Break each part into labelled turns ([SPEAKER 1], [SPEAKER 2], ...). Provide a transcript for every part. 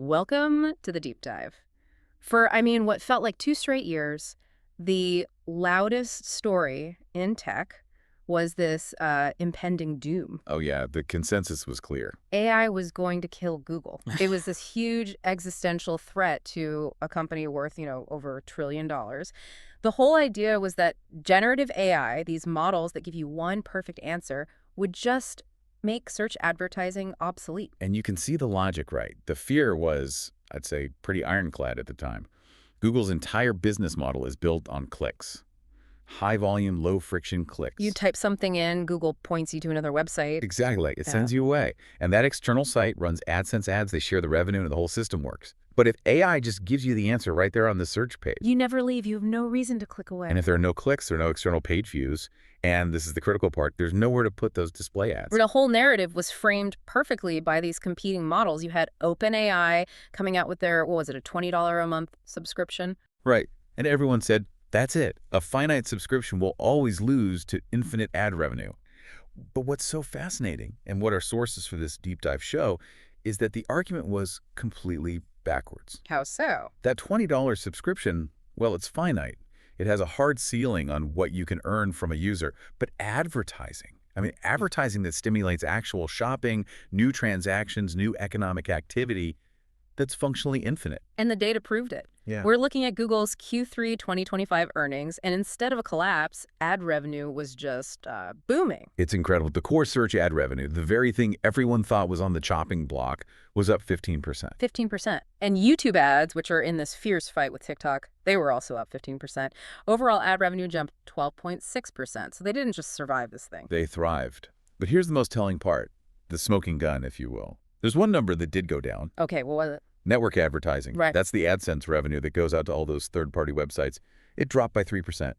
[SPEAKER 1] Welcome to the deep dive. For, what felt like 2 straight years, the loudest story in tech was this impending doom.
[SPEAKER 2] Oh yeah, the consensus was clear.
[SPEAKER 1] AI was going to kill Google. It was this huge existential threat to a company worth, over $1 trillion. The whole idea was that generative AI, these models that give you one perfect answer, would just make search advertising obsolete.
[SPEAKER 2] And you can see the logic, right? The fear was, I'd say, pretty ironclad at the time. Google's entire business model is built on clicks. High volume, low friction clicks.
[SPEAKER 1] You type something in, Google points you to another website.
[SPEAKER 2] Exactly. It sends you away. And that external site runs AdSense ads. They share the revenue and the whole system works. But if AI just gives you the answer right there on the search page.
[SPEAKER 1] You never leave. You have no reason to click away.
[SPEAKER 2] And if there are no clicks, there are no external page views. And this is the critical part. There's nowhere to put those display ads.
[SPEAKER 1] The whole narrative was framed perfectly by these competing models. You had OpenAI coming out with their, a $20 a month subscription?
[SPEAKER 2] Right. And everyone said, that's it. A finite subscription will always lose to infinite ad revenue. But what's so fascinating, and what our sources for this deep dive show, is that the argument was completely backwards.
[SPEAKER 1] How so?
[SPEAKER 2] That $20 subscription, well, it's finite. It has a hard ceiling on what you can earn from a user. But advertising, advertising that stimulates actual shopping, new transactions, new economic activity, that's functionally infinite.
[SPEAKER 1] And the data proved it.
[SPEAKER 2] Yeah.
[SPEAKER 1] We're looking at Google's Q3 2025 earnings, and instead of a collapse, ad revenue was just booming.
[SPEAKER 2] It's incredible. The core search ad revenue, the very thing everyone thought was on the chopping block, was up 15%.
[SPEAKER 1] 15%. And YouTube ads, which are in this fierce fight with TikTok, they were also up 15%. Overall ad revenue jumped 12.6%. So they didn't just survive this thing.
[SPEAKER 2] They thrived. But here's the most telling part, the smoking gun, if you will. There's one number that did go down.
[SPEAKER 1] Okay, what was it?
[SPEAKER 2] Network advertising.
[SPEAKER 1] Right.
[SPEAKER 2] That's the AdSense revenue that goes out to all those third-party websites. It dropped by 3%.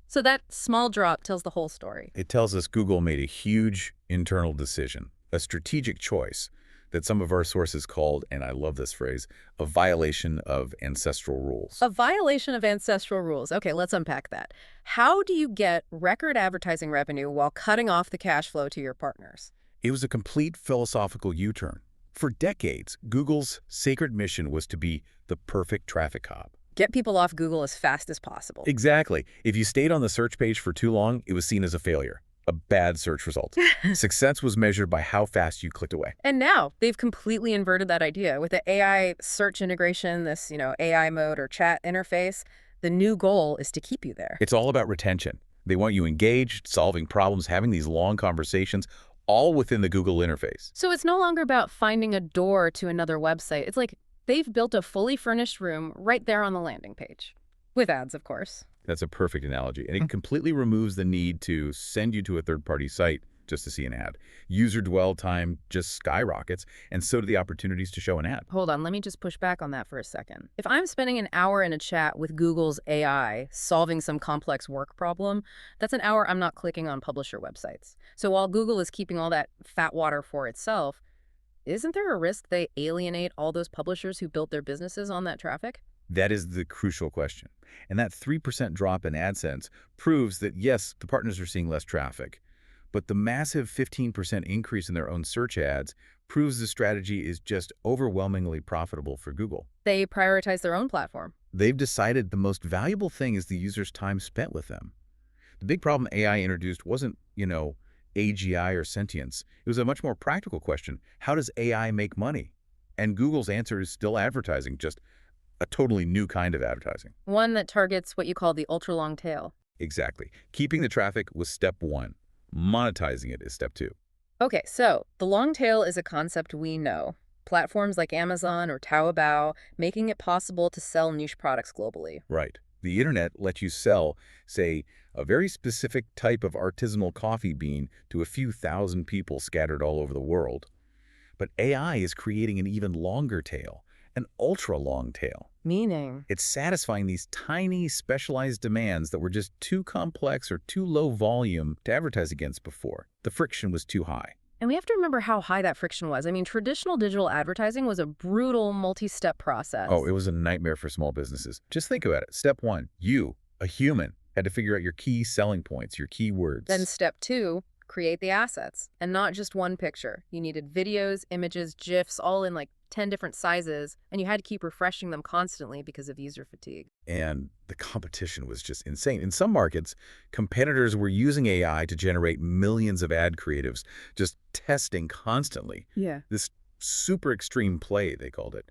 [SPEAKER 1] So that small drop tells the whole story.
[SPEAKER 2] It tells us Google made a huge internal decision, a strategic choice that some of our sources called, and I love this phrase, a violation of ancestral rules.
[SPEAKER 1] A violation of ancestral rules. Okay, let's unpack that. How do you get record advertising revenue while cutting off the cash flow to your partners?
[SPEAKER 2] It was a complete philosophical U-turn. For decades, Google's sacred mission was to be the perfect traffic cop.
[SPEAKER 1] Get people off Google as fast as possible.
[SPEAKER 2] Exactly. If you stayed on the search page for too long, it was seen as a failure, a bad search result. Success was measured by how fast you clicked away.
[SPEAKER 1] And now they've completely inverted that idea. With the AI search integration, this, AI mode or chat interface, the new goal is to keep you there.
[SPEAKER 2] It's all about retention. They want you engaged, solving problems, having these long conversations, all within the Google interface.
[SPEAKER 1] So it's no longer about finding a door to another website. It's like they've built a fully furnished room right there on the landing page. With ads, of course.
[SPEAKER 2] That's a perfect analogy. And it completely removes the need to send you to a third-party site just to see an ad. User dwell time just skyrockets, and so do the opportunities to show an ad.
[SPEAKER 1] Hold on, let me just push back on that for a second. If I'm spending an hour in a chat with Google's AI solving some complex work problem, that's an hour I'm not clicking on publisher websites. So while Google is keeping all that fat water for itself, isn't there a risk they alienate all those publishers who built their businesses on that traffic?
[SPEAKER 2] That is the crucial question. And that 3% drop in AdSense proves that, yes, the partners are seeing less traffic, but the massive 15% increase in their own search ads proves the strategy is just overwhelmingly profitable for Google.
[SPEAKER 1] They prioritize their own platform.
[SPEAKER 2] They've decided the most valuable thing is the user's time spent with them. The big problem AI introduced wasn't, AGI or sentience. It was a much more practical question. How does AI make money? And Google's answer is still advertising, just a totally new kind of advertising.
[SPEAKER 1] One that targets what you call the ultra-long tail.
[SPEAKER 2] Exactly. Keeping the traffic was step one. Monetizing it is step two.
[SPEAKER 1] Okay, so the long tail is a concept we know. Platforms like Amazon or Taobao making it possible to sell niche products globally.
[SPEAKER 2] Right. The internet lets you sell, say, a very specific type of artisanal coffee bean to a few thousand people scattered all over the world. But AI is creating an even longer tail, an ultra-long tail.
[SPEAKER 1] Meaning?
[SPEAKER 2] It's satisfying these tiny, specialized demands that were just too complex or too low volume to advertise against before. The friction was too high.
[SPEAKER 1] And we have to remember how high that friction was. Traditional digital advertising was a brutal multi-step process.
[SPEAKER 2] Oh, it was a nightmare for small businesses. Just think about it. Step one, you, a human, had to figure out your key selling points, your keywords.
[SPEAKER 1] Then step two, create the assets, and not just one picture. You needed videos, images, GIFs, all in like 10 different sizes, and you had to keep refreshing them constantly because of user fatigue.
[SPEAKER 2] And the competition was just insane. In some markets, competitors were using AI to generate millions of ad creatives, just testing constantly.
[SPEAKER 1] Yeah.
[SPEAKER 2] This super extreme play, they called it.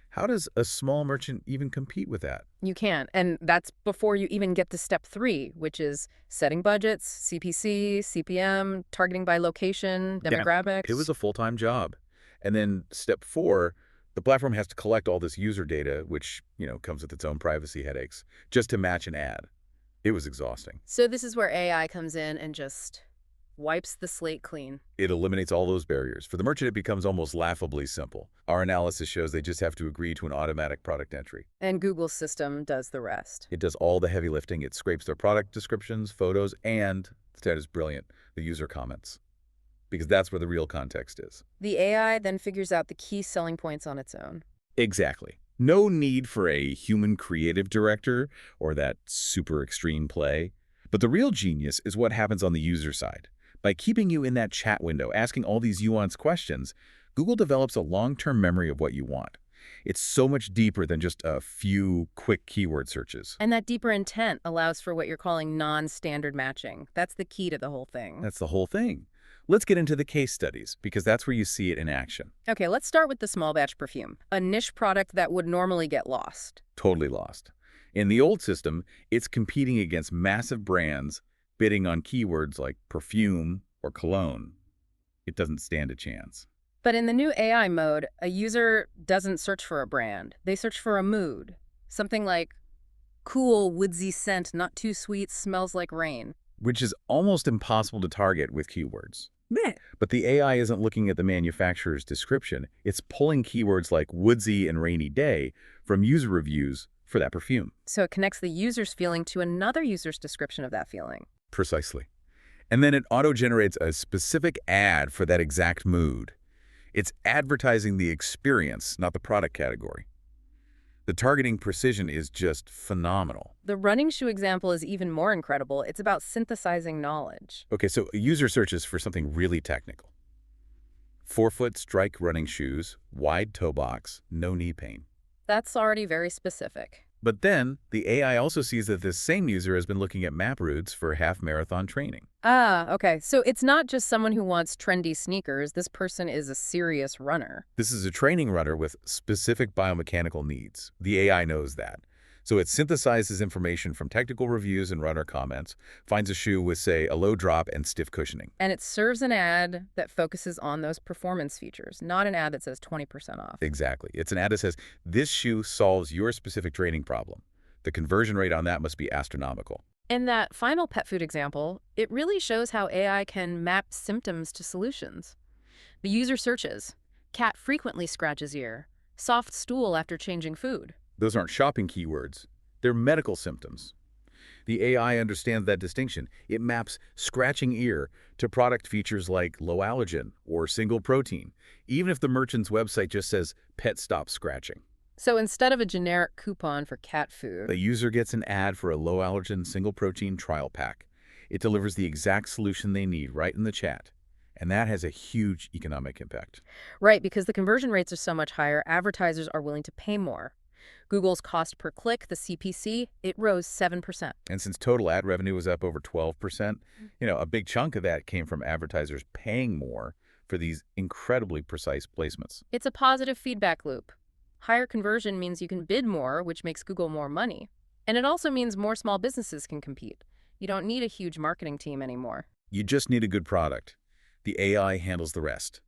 [SPEAKER 2] How does a small merchant even compete with that?
[SPEAKER 1] You can't, and that's before you even get to step 3, which is setting budgets, CPC, CPM, targeting by location, demographics.
[SPEAKER 2] It was a full-time job. And then step 4, the platform has to collect all this user data, which, comes with its own privacy headaches, just to match an ad. It was exhausting.
[SPEAKER 1] So this is where AI comes in and just wipes the slate clean.
[SPEAKER 2] It eliminates all those barriers. For the merchant, it becomes almost laughably simple. Our analysis shows they just have to agree to an automatic product entry.
[SPEAKER 1] And Google's system does the rest.
[SPEAKER 2] It does all the heavy lifting. It scrapes their product descriptions, photos, and, that is brilliant, the user comments. Because that's where the real context is.
[SPEAKER 1] The AI then figures out the key selling points on its own.
[SPEAKER 2] Exactly. No need for a human creative director or that super extreme play. But the real genius is what happens on the user side. By keeping you in that chat window, asking all these nuanced questions, Google develops a long-term memory of what you want. It's so much deeper than just a few quick keyword searches.
[SPEAKER 1] And that deeper intent allows for what you're calling non-standard matching. That's the key to the whole thing.
[SPEAKER 2] That's the whole thing. Let's get into the case studies, because that's where you see it in action.
[SPEAKER 1] Okay, let's start with the small batch perfume, a niche product that would normally get lost.
[SPEAKER 2] Totally lost. In the old system, it's competing against massive brands, bidding on keywords like perfume or cologne. It doesn't stand a chance.
[SPEAKER 1] But in the new AI mode, a user doesn't search for a brand. They search for a mood. Something like, cool, woodsy scent, not too sweet, smells like rain.
[SPEAKER 2] Which is almost impossible to target with keywords.
[SPEAKER 1] Meh.
[SPEAKER 2] But the AI isn't looking at the manufacturer's description. It's pulling keywords like woodsy and rainy day from user reviews for that perfume.
[SPEAKER 1] So it connects the user's feeling to another user's description of that feeling.
[SPEAKER 2] Precisely. And then it auto-generates a specific ad for that exact mood. It's advertising the experience, not the product category. The targeting precision is just phenomenal.
[SPEAKER 1] The running shoe example is even more incredible. It's about synthesizing knowledge.
[SPEAKER 2] Okay, so a user searches for something really technical. 4-foot strike running shoes, wide toe box, no knee pain.
[SPEAKER 1] That's already very specific.
[SPEAKER 2] But then, the AI also sees that this same user has been looking at map routes for half-marathon training.
[SPEAKER 1] Ah, okay. So it's not just someone who wants trendy sneakers. This person is a serious runner.
[SPEAKER 2] This is a training runner with specific biomechanical needs. The AI knows that. So it synthesizes information from technical reviews and runner comments, finds a shoe with, say, a low drop and stiff cushioning.
[SPEAKER 1] And it serves an ad that focuses on those performance features, not an ad that says 20% off.
[SPEAKER 2] Exactly. It's an ad that says, this shoe solves your specific training problem. The conversion rate on that must be astronomical.
[SPEAKER 1] In that final pet food example, it really shows how AI can map symptoms to solutions. The user searches, cat frequently scratches ear, soft stool after changing food.
[SPEAKER 2] Those aren't shopping keywords. They're medical symptoms. The AI understands that distinction. It maps scratching ear to product features like low allergen or single protein, even if the merchant's website just says, pet stop scratching.
[SPEAKER 1] So instead of a generic coupon for cat food,
[SPEAKER 2] The user gets an ad for a low allergen single protein trial pack. It delivers the exact solution they need right in the chat. And that has a huge economic impact.
[SPEAKER 1] right, because the conversion rates are so much higher, advertisers are willing to pay more. Google's cost per click, the CPC, it rose 7%.
[SPEAKER 2] And since total ad revenue was up over 12%, a big chunk of that came from advertisers paying more for these incredibly precise placements.
[SPEAKER 1] It's a positive feedback loop. Higher conversion means you can bid more, which makes Google more money. And it also means more small businesses can compete. You don't need a huge marketing team anymore.
[SPEAKER 2] You just need a good product. The AI handles the rest.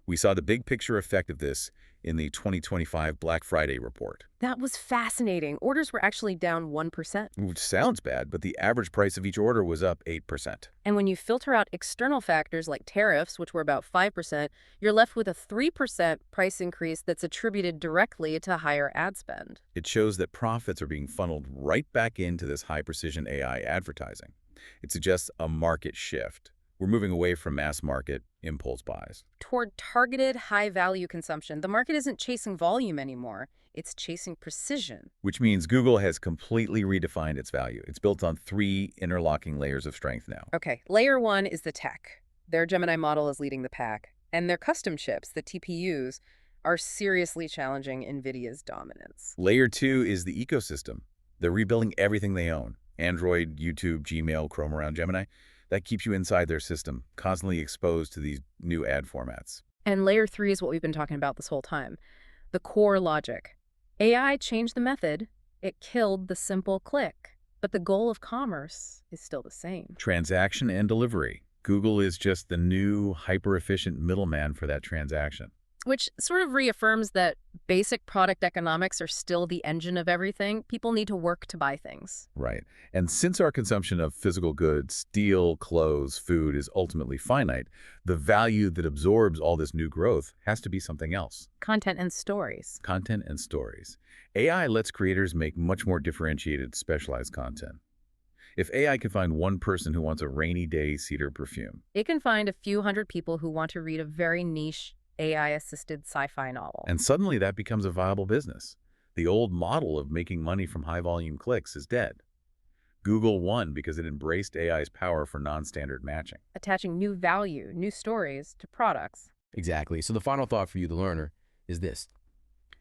[SPEAKER 2] We saw the big picture effect of this in the 2025 Black Friday report.
[SPEAKER 1] That was fascinating. Orders were actually down 1%.
[SPEAKER 2] Which sounds bad, but the average price of each order was up 8%.
[SPEAKER 1] And when you filter out external factors like tariffs, which were about 5%, you're left with a 3% price increase that's attributed directly to higher ad spend.
[SPEAKER 2] It shows that profits are being funneled right back into this high-precision AI advertising. It suggests a market shift. We're moving away from mass market impulse buys.
[SPEAKER 1] Toward targeted, high-value consumption, the market isn't chasing volume anymore. It's chasing precision.
[SPEAKER 2] Which means Google has completely redefined its value. It's built on 3 interlocking layers of strength now.
[SPEAKER 1] Okay, layer 1 is the tech. Their Gemini model is leading the pack. And their custom chips, the TPUs, are seriously challenging NVIDIA's dominance.
[SPEAKER 2] Layer 2 is the ecosystem. They're rebuilding everything they own. Android, YouTube, Gmail, Chrome around Gemini. That keeps you inside their system, constantly exposed to these new ad formats.
[SPEAKER 1] And layer 3 is what we've been talking about this whole time. The core logic. AI changed the method. It killed the simple click. But the goal of commerce is still the same.
[SPEAKER 2] Transaction and delivery. Google is just the new hyper-efficient middleman for that transaction.
[SPEAKER 1] Which sort of reaffirms that basic product economics are still the engine of everything. People need to work to buy things.
[SPEAKER 2] Right. And since our consumption of physical goods, steel, clothes, food is ultimately finite, the value that absorbs all this new growth has to be something else.
[SPEAKER 1] Content and stories.
[SPEAKER 2] Content and stories. AI lets creators make much more differentiated, specialized content. If AI could find one person who wants a rainy day cedar perfume,
[SPEAKER 1] it can find a few hundred people who want to read a very niche AI-assisted sci-fi novel.
[SPEAKER 2] and suddenly that becomes a viable business. The old model of making money from high-volume clicks is dead. Google won because it embraced AI's power for non-standard matching.
[SPEAKER 1] Attaching new value, new stories to products.
[SPEAKER 3] Exactly. So the final thought for you, the learner, is this.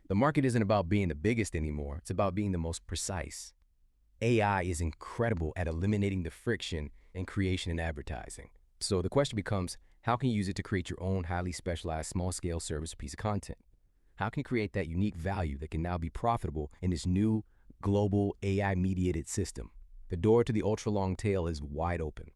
[SPEAKER 3] The market isn't about being the biggest anymore. It's about being the most precise. AI is incredible at eliminating the friction in creation and advertising. So the question becomes, how can you use it to create your own highly specialized small-scale service or piece of content? How can you create that unique value that can now be profitable in this new global AI-mediated system? The door to the ultra-long tail is wide open.